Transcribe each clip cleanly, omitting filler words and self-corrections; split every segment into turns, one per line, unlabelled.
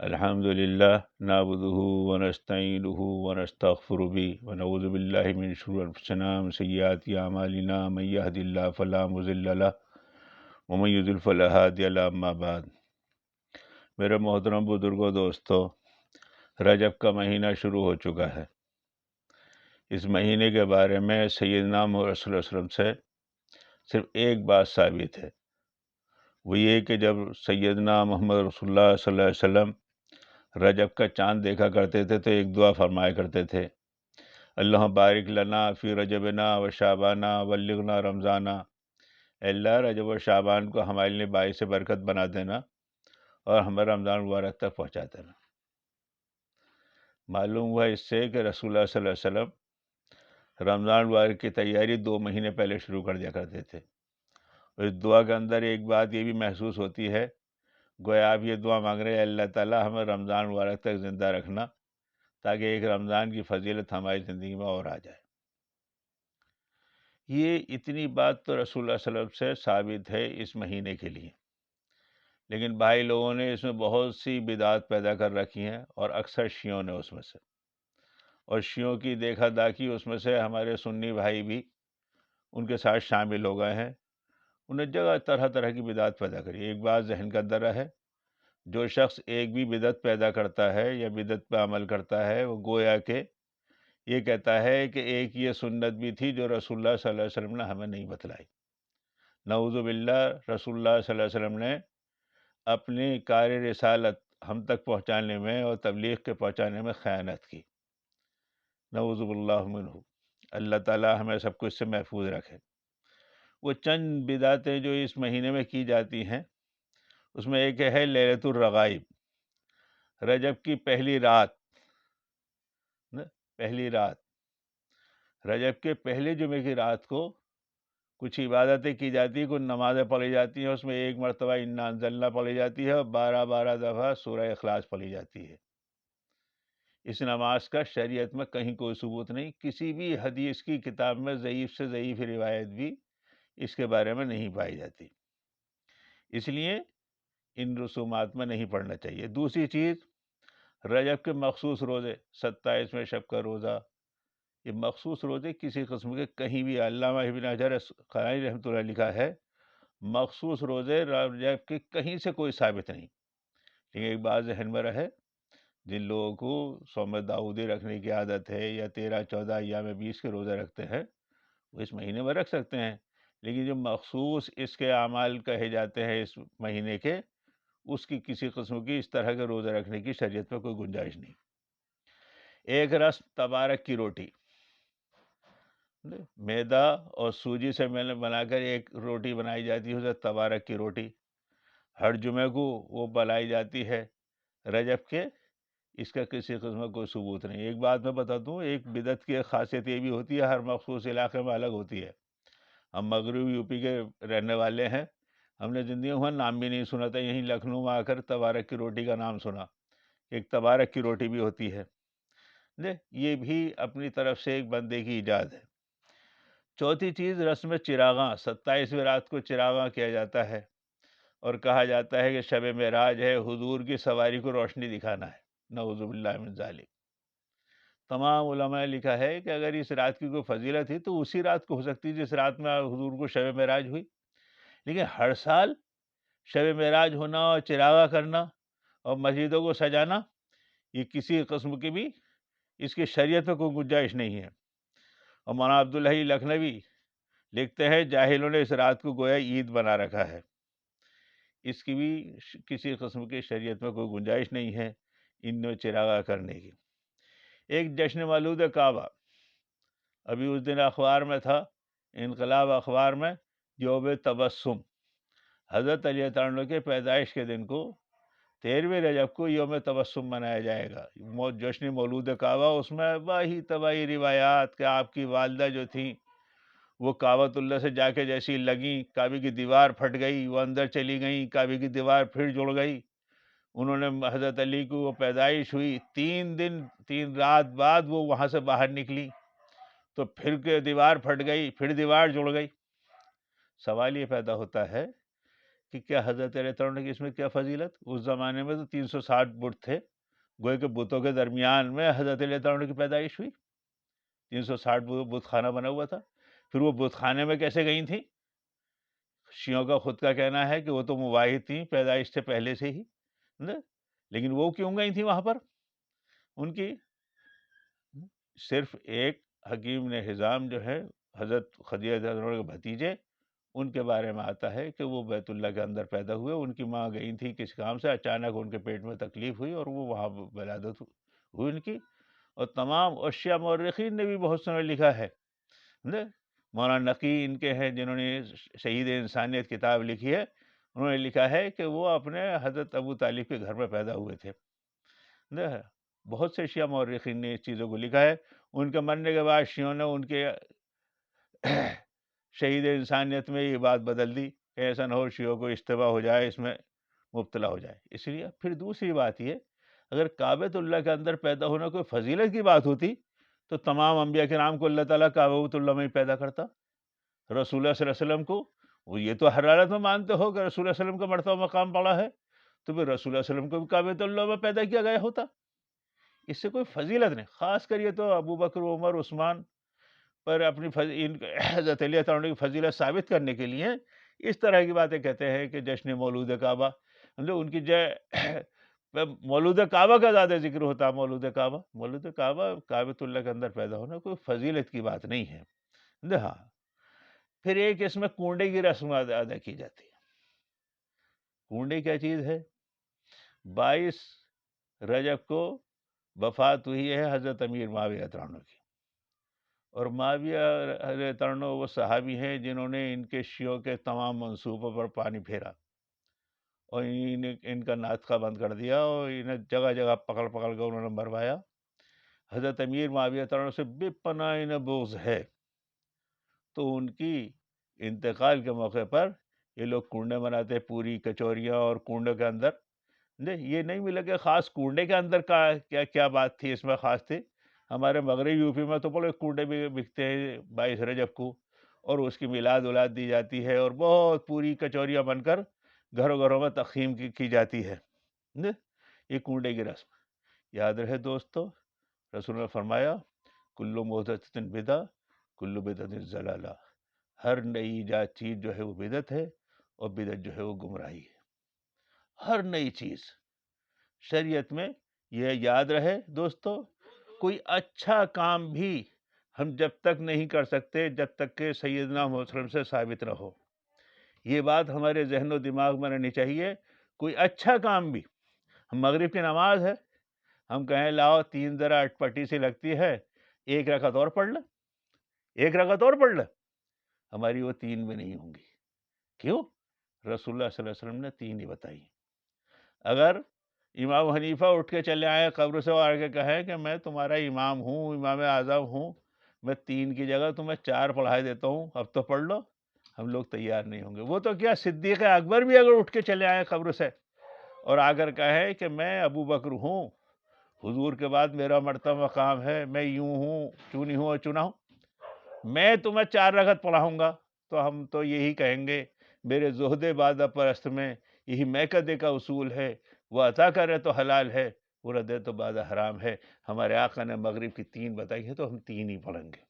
الحمد للہ نعبدہ ونستعینہ ونستغفر به ونعوذ باللہ من شرور انفسنا ومن سیئات اعمالنا من یهد اللہ فلا مضل له ومن یضلل فلا ہادی له اما بعد۔ میرے محترم بزرگوں، دوستو، رجب کا مہینہ شروع ہو چکا ہے۔ اس مہینے کے بارے میں سیدنا محمد رسول اللہ علیہ وسلم سے صرف ایک بات ثابت ہے، وہ یہ کہ جب سیدنا محمد رسول اللہ صلی اللہ علیہ وسلم رجب کا چاند دیکھا کرتے تھے تو ایک دعا فرمایا کرتے تھے، اللہ بارک لنا فی رجبنا و شعبانہ بلغنا رمضانہ۔ اے اللہ، رجب و شعبان کو ہمارے لیے باعث برکت بنا دینا اور ہمیں رمضان مبارک تک پہنچا دینا۔ معلوم ہوا اس سے کہ رسول اللہ صلی اللہ علیہ وسلم رمضان مبارک کی تیاری 2 مہینے پہلے شروع کر دیا کرتے تھے۔ اور اس دعا کے اندر ایک بات یہ بھی محسوس ہوتی ہے، گویا آپ یہ دعا مانگ رہے ہیں، اللہ تعالیٰ ہمیں رمضان مبارک تک زندہ رکھنا تاکہ ایک رمضان کی فضیلت ہماری زندگی میں اور آ جائے۔ یہ اتنی بات تو رسول اللہ صلی اللہ علیہ وسلم سے ثابت ہے اس مہینے کے لیے، لیکن بھائی لوگوں نے اس میں بہت سی بدعات پیدا کر رکھی ہیں، اور اکثر شیعوں نے اس میں سے، اور شیعوں کی دیکھا داکھی اس میں سے ہمارے سنی بھائی بھی ان کے ساتھ شامل ہو گئے ہیں۔ انہیں جگہ طرح طرح کی بدعات پیدا کری۔ ایک بات ذہن کے اندر رہے، جو شخص ایک بھی بدعت پیدا کرتا ہے یا بدعت پہ عمل کرتا ہے، وہ گویا کہ یہ کہتا ہے کہ ایک یہ سنت بھی تھی جو رسول اللہ صلی اللہ علیہ وسلم نے ہمیں نہیں بتلائی۔ نعوذ باللہ، رسول اللہ صلی اللہ علیہ وسلم نے اپنی کار رسالت ہم تک پہنچانے میں اور تبلیغ کے پہنچانے میں خیانت کی، نعوذ باللہ منہ۔ اللہ تعالی ہمیں سب کو اس سے محفوظ رکھے۔ وہ چند بدعتیں جو اس مہینے میں کی جاتی ہیں، اس میں ایک ہے لیلۃ الرغائب، رجب کی پہلی رات۔ پہلی رات، رجب کے پہلے جمعے کی رات کو کچھ عبادتیں کی جاتی ہیں، کچھ نمازیں پڑھی جاتی ہیں، اس میں ایک مرتبہ انا انزلنا پڑھی جاتی ہے اور 12 دفعہ سورہ اخلاص پڑھی جاتی ہے۔ اس نماز کا شریعت میں کہیں کوئی ثبوت نہیں، کسی بھی حدیث کی کتاب میں ضعیف سے ضعیف روایت بھی اس کے بارے میں نہیں پائی جاتی، اس لیے ان رسومات میں نہیں پڑھنا چاہیے۔ دوسری چیز، رجب کے مخصوص روزے، 27ویں شب کا روزہ، یہ مخصوص روزے کسی قسم کے کہیں بھی، علامہ ابن حجر اسقلانی رحمۃ اللہ لکھا ہے، مخصوص روزے رجب کے کہیں سے کوئی ثابت نہیں۔ لیکن ایک بات ذہن میں رہے، جن لوگوں کو صوم داؤدی رکھنے کی عادت ہے یا 13، 14 ایام 20 کے روزے رکھتے ہیں، وہ اس مہینے میں رکھ سکتے ہیں، لیکن جو مخصوص اس کے اعمال کہے جاتے ہیں اس مہینے کے، اس کی کسی قسم کی اس طرح کے روزے رکھنے کی شریعت میں کوئی گنجائش نہیں۔ ایک رسم تبارک کی روٹی، میدا اور سوجی سے میں نے بنا کر ایک روٹی بنائی جاتی ہے، اسے تبارک کی روٹی، ہر جمعے کو وہ بنائی جاتی ہے رجب کے۔ اس کا کسی قسم کا کوئی ثبوت نہیں۔ ایک بات میں بتا دوں، ایک بدعت کی ایک خاصیت یہ بھی ہوتی ہے، ہر مخصوص علاقے میں الگ ہوتی ہے۔ ہم مغربی یوپی کے رہنے والے ہیں، ہم نے زندگی میں نام بھی نہیں سنا تھا، یہیں لکھنؤ میں آ کر تبارک کی روٹی کا نام سنا، ایک تبارک کی روٹی بھی ہوتی ہے۔ یہ بھی اپنی طرف سے ایک بندے کی ایجاد ہے۔ چوتھی چیز، رسم چراغاں، 27ویں رات کو چراغاں کیا جاتا ہے، اور کہا جاتا ہے کہ شب معراج ہے، حضور کی سواری کو روشنی دکھانا ہے، نعوذ باللہ من ذالک۔ تمام علماء نے لکھا ہے کہ اگر اس رات کی کوئی فضیلت تھی تو اسی رات کو ہو سکتی جس رات میں حضور کو شب معراج ہوئی، لیکن ہر سال شب معراج ہونا اور چراغاں کرنا اور مسجدوں کو سجانا، یہ کسی قسم کی بھی اس کی شریعت میں کوئی گنجائش نہیں ہے۔ اور مولانا عبدالحی لکھنوی لکھتے ہیں، جاہلوں نے اس رات کو گویا عید بنا رکھا ہے، اس کی بھی کسی قسم کی شریعت میں کوئی گنجائش نہیں ہے ان میں چراغاں کرنے کی۔ ایک جشن مولود کعبہ، ابھی اس دن اخبار میں تھا، انقلاب اخبار میں، یوم تبسم، حضرت علی تعالیٰ کے پیدائش کے دن کو 13ویں رجب کو یوم تبسم منایا جائے گا، جشن مولود کعبہ۔ اس میں باہی تباہی روایات کہ آپ کی والدہ جو تھیں وہ کعبۃ اللہ سے جا کے جیسی لگیں، کعبے کی دیوار پھٹ گئی، وہ اندر چلی گئیں، کعبے کی دیوار پھر جڑ گئی، انہوں نے حضرت علی کو وہ پیدائش ہوئی، 3 دن 3 رات بعد وہ وہاں سے باہر نکلی تو پھر کے دیوار پھٹ گئی، پھر دیوار جڑ گئی۔ سوال یہ پیدا ہوتا ہے کہ کیا حضرت علیہ السلام کی اس میں کیا فضیلت؟ اس زمانے میں تو 360 بت تھے، گوئے کہ بتوں کے درمیان میں حضرت علیہ السلام کی پیدائش ہوئی، 360 بت خانہ بنا ہوا تھا. پھر وہ بت خانے میں کیسے گئی تھیں؟ شیعوں کا خود کا کہنا ہے کہ وہ تو مواحد تھیں پیدائش سے پہلے سے ہی، لیکن وہ کیوں گئی تھیں وہاں پر؟ ان کی صرف ایک حکیم نے حزام جو ہے حضرت خدیجہ رضی اللہ عنہا کے بھتیجے، ان کے بارے میں آتا ہے کہ وہ بیت اللہ کے اندر پیدا ہوئے. ان کی ماں گئی تھی کسی کام سے، اچانک ان کے پیٹ میں تکلیف ہوئی اور وہ وہاں ولادت ہوئی ان کی. اور تمام اشیاء مورخین نے بھی بہت سارے لکھا ہے. مولانا نقی ان کے ہیں جنہوں نے شہید انسانیت کتاب لکھی ہے، انہوں نے لکھا ہے کہ وہ اپنے حضرت ابو طالب کے گھر میں پیدا ہوئے تھے. بہت سے شیعہ مورخین نے اس چیزوں کو لکھا ہے. ان کے مرنے کے بعد شیعوں نے ان کے شہید انسانیت میں یہ بات بدل دی کہ ایسا نہ ہو شیعوں کو اشتباہ ہو جائے، اس میں مبتلا ہو جائے. اس لیے پھر دوسری بات یہ، اگر کعبۃ اللہ کے اندر پیدا ہونا کوئی فضیلت کی بات ہوتی تو تمام انبیاء کرام کو اللہ تعالیٰ کعبۃ اللہ میں ہی پیدا کرتا. رسول اللہ صلی اللہ علیہ وسلم کو وہ یہ تو ہر حالت میں مانتے ہو کہ رسول اللہ صلی اللہ علیہ وسلم کا مرتبہ مقام پڑا ہے، تو پھر رسول اللہ صلی اللہ علیہ وسلم کو بھی کعبۃ اللہ میں پیدا کیا گیا ہوتا. اس سے کوئی فضیلت نہیں. خاص کر یہ تو ابو بکر، عمر، عثمان پر اپنی حضرت علیہ تعالیٰ کی فضیلت ثابت کرنے کے لیے اس طرح کی باتیں کہتے ہیں کہ جشن مولود کعبہ، ان کی مولود کعبہ کا زیادہ ذکر ہوتا. مولود کعبہ کعبۃ اللہ کے اندر پیدا ہونا کوئی فضیلت کی بات نہیں ہے. ہاں، پھر ایک اس میں کنڈے کی رسم ادا کی جاتی ہے. کنڈے کیا چیز ہے؟ 22 رجب کو وفات ہوئی ہے حضرت امیر معاویہ رضی اللہ عنہ کی. اور معاویہ رضی اللہ عنہ وہ صحابی ہیں جنہوں نے ان کے شیعوں کے تمام منصوبوں پر پانی پھیرا اور ان کا ناطقہ بند کر دیا اور انہیں جگہ جگہ پکڑ پکڑ کر انہوں نے مروایا. حضرت امیر معاویہ رضی اللہ عنہ سے بے پناہ انہیں بغض ہے، تو ان کی انتقال کے موقع پر یہ لوگ کنڈے مناتے، پوری کچوریاں اور کنڈے کے اندر. یہ نہیں ملا کہ خاص کنڈے کے اندر کا کیا بات تھی اس میں خاص تھی. ہمارے مغرب یو پی میں تو بڑے کنڈے بھی بکتے ہیں 22 رجب کو، اور اس کی میلاد اولاد دی جاتی ہے اور بہت پوری کچوریاں بن کر گھروں گھروں میں تقسیم کی جاتی ہے. یہ کنڈے کی رسم. یاد رہے دوستو، رسول نے فرمایا کل محدثۃ بدعہ کل بدعۃ ضلالہ. ہر نئی ایجاد چیز جو ہے وہ بدعت ہے اور بدعت جو ہے وہ گمراہی ہے. ہر نئی چیز شریعت میں، یہ یاد رہے دوستو، کوئی اچھا کام بھی ہم جب تک نہیں کر سکتے جب تک کہ سیدنا محمد صلی اللہ علیہ وسلم سے ثابت نہ ہو. یہ بات ہمارے ذہن و دماغ میں رہنی چاہیے. کوئی اچھا کام بھی، ہم مغرب کی نماز ہے، ہم کہیں لاؤ 3 ذرا اٹپٹی سی لگتی ہے، 1 رکعت اور پڑھ لیں، 1 رکعت اور پڑھ لیں، ہماری وہ 3 بھی نہیں ہوں گی. کیوں؟ رسول اللہ صلی اللہ علیہ وسلم نے 3 ہی بتائی. اگر امام حنیفہ اٹھ کے چلے آئے قبر سے اور کے کہیں کہ میں تمہارا امام ہوں، امام اعظم ہوں، میں 3 کی جگہ تمہیں 4 پڑھا دیتا ہوں، اب تو پڑھ لو، ہم لوگ تیار نہیں ہوں گے. وہ تو کیا صدیق اکبر بھی اگر اٹھ کے چلے آئے قبر سے اور آ کر کہیں کہ میں ابو بکر ہوں، حضور کے بعد میرا مرتبہ مقام ہے، میں یوں ہوں، چونی ہوں اور چنا ہوں، میں تمہیں 4 رکعت پڑھاؤں گا، تو ہم تو یہی کہیں گے میرے زہد بادہ پرست میں یہی میکدے کا اصول ہے، وہ عطا کرے تو حلال ہے، وہ نہ دے تو بادہ حرام ہے. ہمارے آقا نے مغرب کی 3 بتائی ہے تو ہم 3 ہی پڑھیں گے.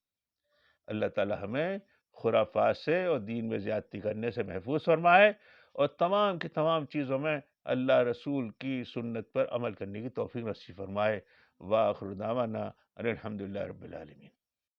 اللہ تعالی ہمیں خرافات سے اور دین میں زیادتی کرنے سے محفوظ فرمائے اور تمام کی تمام چیزوں میں اللہ رسول کی سنت پر عمل کرنے کی توفیق نصیب فرمائے. وآخر دعوانا ان الحمدللہ رب العالمین.